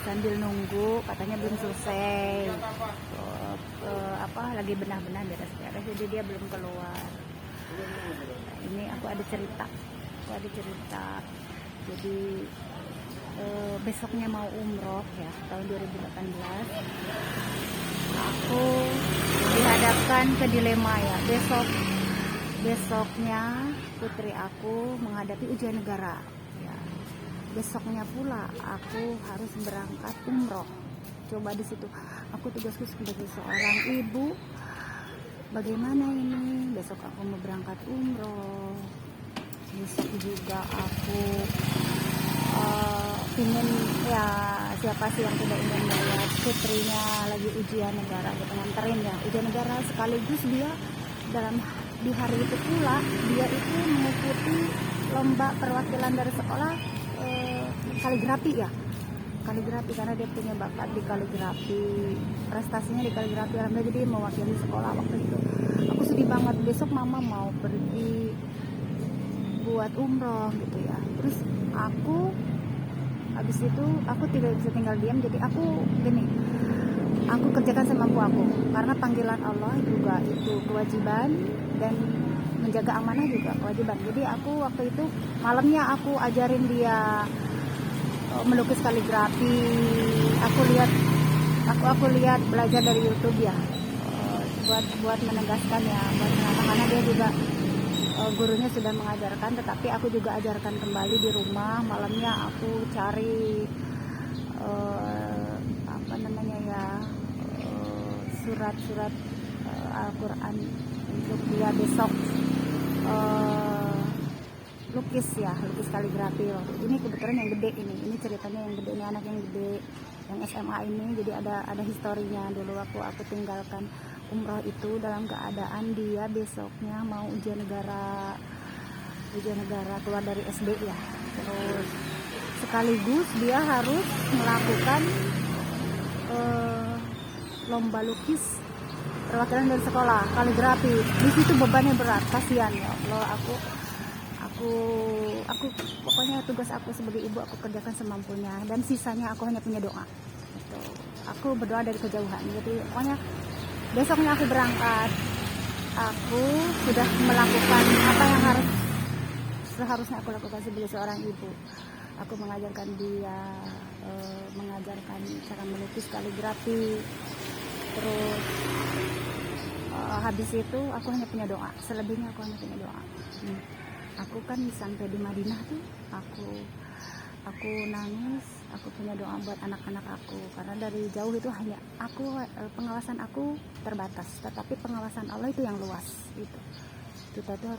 sambil nunggu, katanya belum selesai. Lagi benah-benah beres-beres, jadi dia belum keluar. Nah, ini aku ada cerita. Jadi besoknya mau umroh ya, tahun 2018. Aku dihadapkan ke dilema ya. Besoknya putri aku menghadapi ujian negara ya. Besoknya pula aku harus berangkat umroh. Coba di situ aku tugasku sebagai seorang ibu, bagaimana ini? Besok aku mau berangkat umroh, besok juga aku ingin ya, siapa sih yang tidak ingin melihat putrinya lagi ujian negara gitu, nganterin ya ujian negara, sekaligus dia di hari itu pula dia itu mengikuti lomba perwakilan dari sekolah kaligrafi karena dia punya bakat di kaligrafi, prestasinya di kaligrafi, alhamdulillah, jadi mewakili sekolah waktu itu. Aku sedih banget, besok mama mau pergi buat umroh gitu ya. Terus habis itu aku tidak bisa tinggal diam, jadi aku kerjakan semampu aku, karena panggilan Allah juga itu kewajiban, dan menjaga amanah juga kewajiban. Jadi aku waktu itu malamnya aku ajarin dia melukis kaligrafi. Aku lihat belajar dari YouTube ya, buat menegaskan ya, buat menambah, karena dia juga gurunya sudah mengajarkan, tetapi aku juga ajarkan kembali di rumah. Malamnya aku cari surat-surat Al-Quran untuk dia besok lukis kaligrafi. Ini kebetulan yang gede, ini ceritanya yang gede, ini anak yang gede, yang SMA ini. Jadi ada historinya. Dulu aku tinggalkan umroh itu dalam keadaan dia besoknya mau ujian negara keluar dari SD ya. Terus sekaligus dia harus melakukan lomba lukis perwakilan dari sekolah kaligrafi. Di situ bebannya berat, kasihan ya Allah. Aku pokoknya tugas aku sebagai ibu aku kerjakan semampunya, dan sisanya aku hanya punya doa gitu. Aku berdoa dari kejauhan. Jadi pokoknya besoknya aku berangkat, aku sudah melakukan apa yang seharusnya aku lakukan sebagai seorang ibu. Aku mengajarkan dia mengajarkan cara melukis kaligrafi. Terus habis itu aku hanya punya doa, selebihnya aku hanya punya doa. Aku kan sampai di Madinah tuh aku nangis, aku punya doa buat anak-anak aku, karena dari jauh itu hanya pengawasan aku terbatas, tetapi pengawasan Allah itu yang luas. Itu kita tuh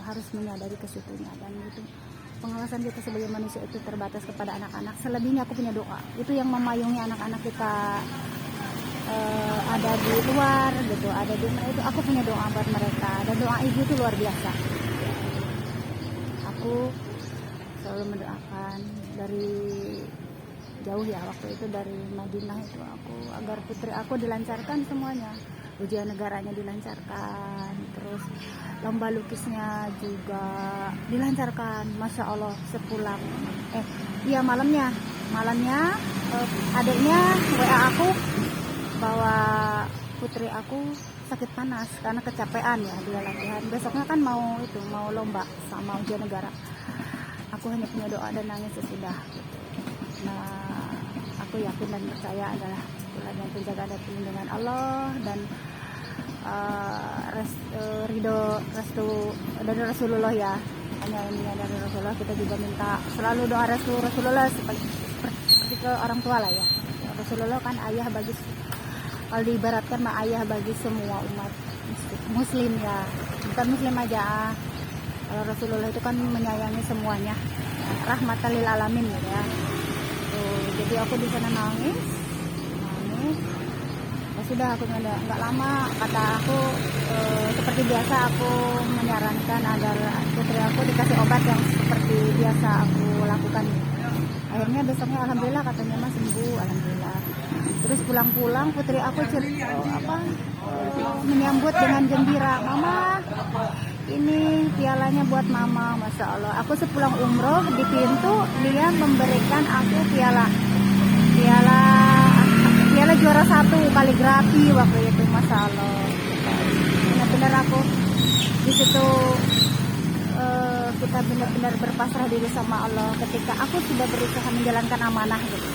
harus menyadari kesitunya, dan itu pengawasan kita sebagai manusia itu terbatas kepada anak-anak. Selebihnya aku punya doa, itu yang memayungi anak-anak kita ada di luar gitu, ada di mana, itu aku punya doa buat mereka, dan doa ibu itu luar biasa. Aku selalu mendoakan dari jauh ya, waktu itu dari Madinah itu agar putri aku dilancarkan semuanya, ujian negaranya dilancarkan, terus lomba lukisnya juga dilancarkan. Masya Allah, sepulang malamnya adiknya WA aku bahwa putri aku sakit panas karena kecapean ya, dia latihan. Besoknya kan mau lomba sama ujian negara. Aku hanya punya doa dan nangis sesudah gitu. Nah, aku yakin dan percaya adalah Tuhan yang penjaga dan perlindungan Allah, dan restu dari Rasulullah ya. Hanya ini dari Rasulullah, kita juga minta selalu doa Rasulullah seperti ke orang tua lah ya. Rasulullah kan ayah bagi, kalau diibaratkan mah ayah bagi semua umat muslim ya, bukan muslim aja. Kalau Rasulullah itu kan menyayangi semuanya, rahmatan lil alamin ya. Jadi aku di sana nangis. Ya sudah, aku nggak lama, kata aku seperti biasa aku menyarankan agar putri aku dikasih obat yang seperti biasa aku lakukan. Akhirnya besoknya alhamdulillah katanya mas sembuh, alhamdulillah. Terus pulang-pulang putri aku menyambut dengan gembira, mama ini pialanya buat mama, masya Allah. Aku sepulang umroh di pintu dia memberikan aku piala juara 1 kaligrafi waktu itu, masya Allah. Benar-benar aku di situ kita benar-benar berpasrah diri sama Allah ketika aku sudah berusaha menjalankan amanah gitu.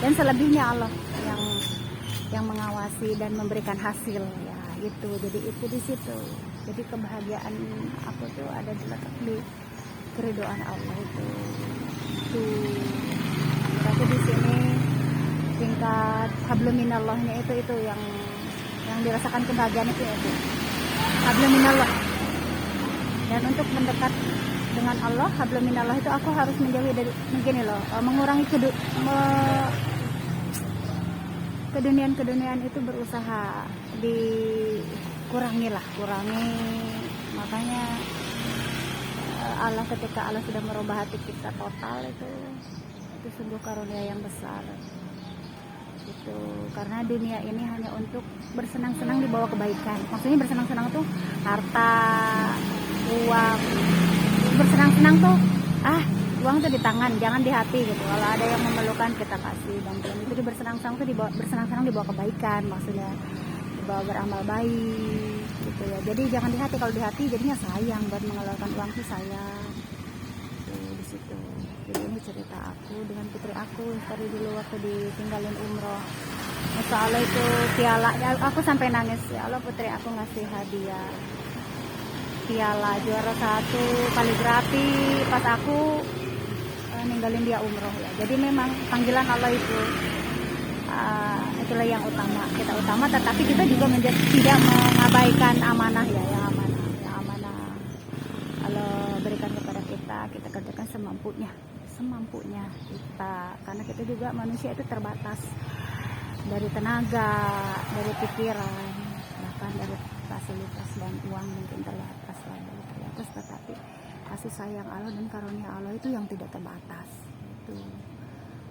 Dan selebihnya Allah yang mengawasi dan memberikan hasil ya itu. Jadi itu di situ. Jadi kebahagiaan aku tuh ada terletak di keridhaan Allah itu. Aku di sini tingkat hablum minallahnya itu yang dirasakan kebahagiaan itu hablum minallah. Dan untuk mendekat dengan Allah, hablum minallah itu aku harus menjauhi dari begini loh, mengurangi keduniaan itu berusaha kurangi. Makanya Allah ketika Allah sudah merubah hati kita total itu sungguh karunia yang besar. Itu karena dunia ini hanya untuk bersenang-senang di bawah kebaikan. Maksudnya bersenang-senang tuh harta, uang. Bersenang-senang tuh uang tuh di tangan, jangan di hati gitu. Kalau ada yang memerlukan kita kasih bantuan. Itu bersenang-senang tuh bersenang-senang di bawah kebaikan, maksudnya di bawah beramal baik gitu ya. Jadi jangan di hati, kalau di hati jadinya sayang, buat mengeluarkan uang tuh sayang. Tuh di situ. Jadi ini cerita aku dengan putri aku tadi dulu waktu ditinggalin umroh. Masya Allah itu piala, aku sampai nangis. Ya Allah, putri aku ngasih hadiah piala juara 1 kaligrafi pas aku ninggalin dia umroh ya. Jadi memang panggilan Allah itu itulah yang utama. Kita utama, tetapi kita juga tidak mengabaikan amanah ya, yang amanah Allah berikan kepada kita kerjakan semampunya kita, karena kita juga manusia itu terbatas dari tenaga, dari pikiran, bahkan dari fasilitas dan uang mungkin terbatas, tetapi kasih sayang Allah dan karunia Allah itu yang tidak terbatas. Itu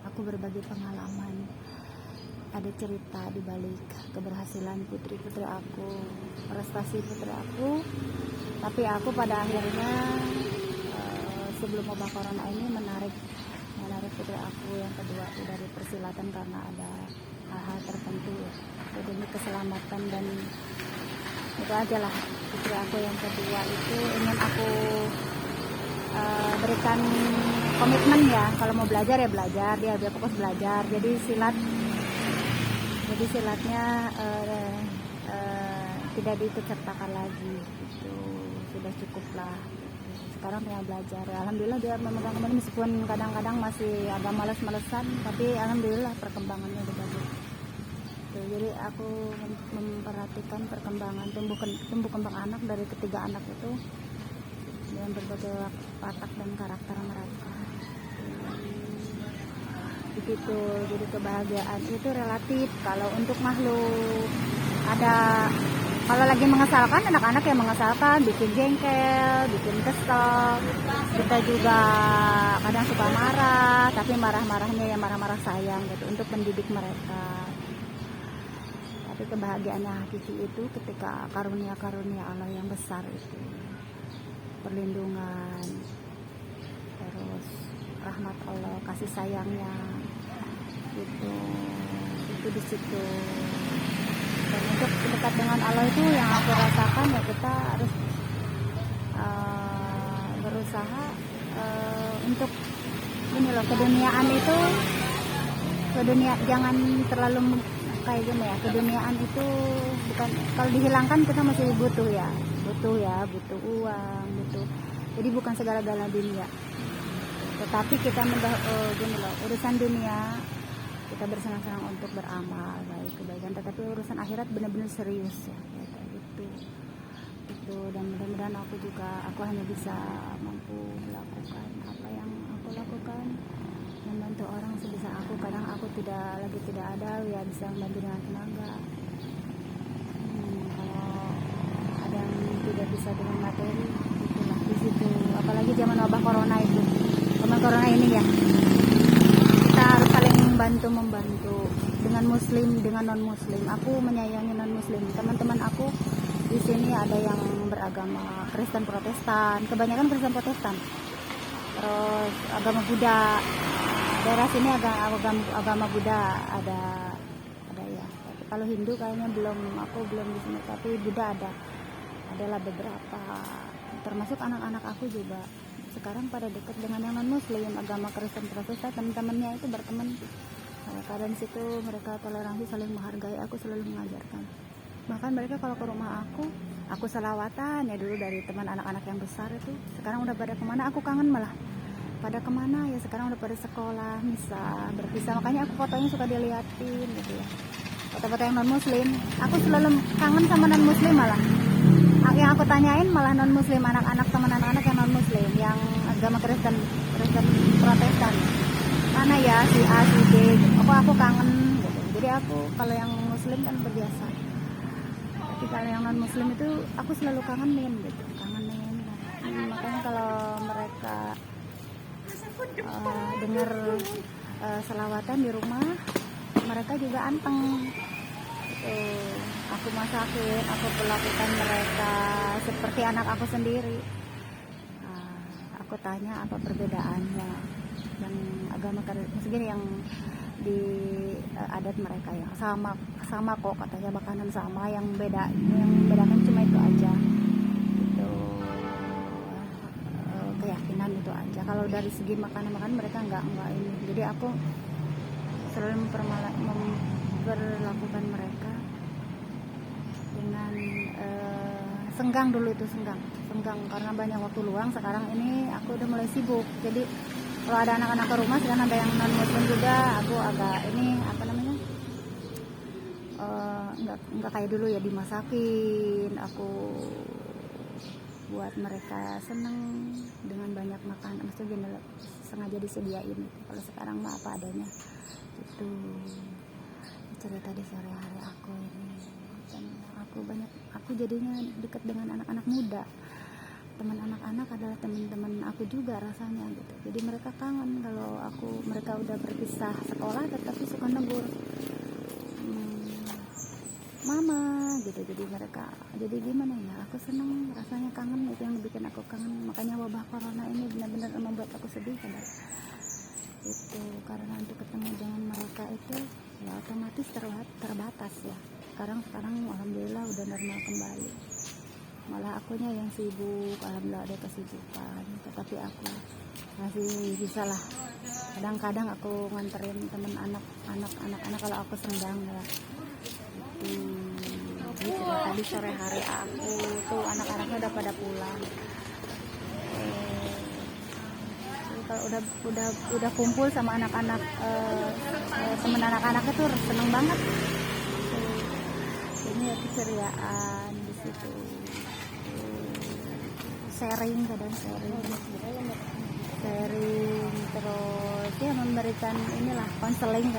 aku berbagi pengalaman, ada cerita di balik keberhasilan putri-putri aku, prestasi putri aku. Tapi aku pada akhirnya sebelum wabah corona ini menarik putri aku yang kedua dari persilatan karena ada hal-hal tertentu ya, demi keselamatan. Dan itu aja lah, putri aku yang kedua itu ingin aku berikan komitmen ya, kalau mau belajar ya belajar, dia fokus belajar. Jadi silatnya tidak diikut sertakan lagi, itu sudah cukup lah. Sekarang tinggal belajar. Alhamdulillah dia memegang kembali, meskipun kadang-kadang masih agak males-malesan, tapi alhamdulillah perkembangannya udah bagus. Jadi aku memperhatikan perkembangan tumbuh kembang anak dari ketiga anak itu dengan berbagai watak dan karakter mereka. Begitu. Jadi kebahagiaan itu relatif. Kalau untuk makhluk kalau lagi mengesalkan, anak-anak yang mengesalkan, bikin jengkel, bikin kesel. Kita juga kadang suka marah, tapi marah-marahnya ya marah-marah sayang gitu, untuk mendidik mereka. Tapi kebahagiaannya hakiki itu ketika karunia-karunia Allah yang besar itu, perlindungan, terus rahmat Allah, kasih sayangnya, itu di situ. Dan untuk dekat dengan Allah itu yang aku rasakan ya, kita harus berusaha untuk ini loh, keduniaan itu, jangan terlalu kayak gini ya. Keduniaan itu bukan, kalau dihilangkan kita masih butuh uang, jadi bukan segala-galanya dunia. Tetapi kita gini loh, urusan dunia kita bersenang-senang untuk beramal baik kebaikan, tetapi urusan akhirat benar-benar serius ya, gitu. Dan mudah-mudahan aku hanya bisa mampu melakukan apa yang aku lakukan, membantu orang sebisa aku. Kadang aku tidak ada ya, bisa membantu dengan tenaga. Kalau ada yang tidak bisa dengan materi, itulah di situ. Apalagi zaman wabah corona ini ya, kita harus saling membantu dengan muslim dengan non muslim. Aku menyayangi non muslim, teman-teman aku di sini ada yang beragama Kristen Protestan, kebanyakan Kristen Protestan, terus agama Buddha. Daerah sini agama Buddha ada ya. Tapi kalau Hindu kayaknya belum, aku belum di sini, tapi Buddha adalah beberapa, termasuk anak-anak aku juga sekarang pada dekat dengan yang non Muslim, agama Kristen Protestan. Teman-temannya itu berteman, keadaan situ mereka toleransi, saling menghargai. Aku selalu mengajarkan, bahkan mereka kalau ke rumah aku selawatan ya dulu dari teman anak-anak yang besar itu. Sekarang udah pada kemana, aku kangen malah pada kemana ya, sekarang udah pada sekolah, misa, berpisah. Makanya aku fotonya suka diliatin gitu ya, foto-foto yang non Muslim. Aku selalu kangen sama non Muslim, malah yang aku tanyain malah non Muslim, anak-anak teman anak-anak yang non Muslim, yang agama Kristen Protestan, mana ya si A si B gitu. Aku kangen gitu. Jadi aku kalau yang Muslim kan berbiasa, tapi kalau yang non Muslim itu aku selalu kangenin gitu, makanya kalau mereka dengar selawatan di rumah, mereka juga anteng gitu. Aku masakin, aku perlakukan mereka seperti anak aku sendiri. Aku tanya apa perbedaannya yang agama maksudnya yang di adat mereka, ya sama kok katanya, makanan sama, yang bedakan cuma itu aja gitu, keyakinan itu aja. Kalau dari segi makanan mereka enggak ini. Jadi aku selalu memperlakukan mereka dengan senggang. Dulu itu senggang karena banyak waktu luang. Sekarang ini aku udah mulai sibuk, jadi kalau ada anak-anak ke rumah, sekarang ada yang non Muslim juga, aku agak ini apa namanya, nggak kayak dulu ya dimasakin. Aku buat mereka seneng dengan banyak makan, maksudnya sengaja disediain. Kalau sekarang mah apa adanya itu. Cerita di sore hari aku ini, dan aku jadinya dekat dengan anak-anak muda. Teman anak-anak adalah teman-teman aku juga rasanya gitu. Jadi mereka kangen kalau mereka udah berpisah sekolah, tetapi suka negur mama gitu. Jadi gimana ya, aku senang rasanya, kangen. Itu yang bikin aku kangen. Makanya wabah corona ini benar-benar membuat aku sedih kan itu, karena untuk ketemu dengan mereka itu ya otomatis terbatas ya. Sekarang alhamdulillah udah normal kembali, malah akunya yang sibuk. Alhamdulillah ada kesibukan, tetapi aku masih bisa lah. Kadang-kadang aku nganterin temen anak-anak kalau aku senggang ya. Jadi tadi sore hari aku tuh anak-anaknya udah pada pulang. Kalau udah kumpul sama anak-anak, temen anak-anak itu seneng banget. Ini ya keceriaan di situ. Sharing terus ya memberikan inilah konseling,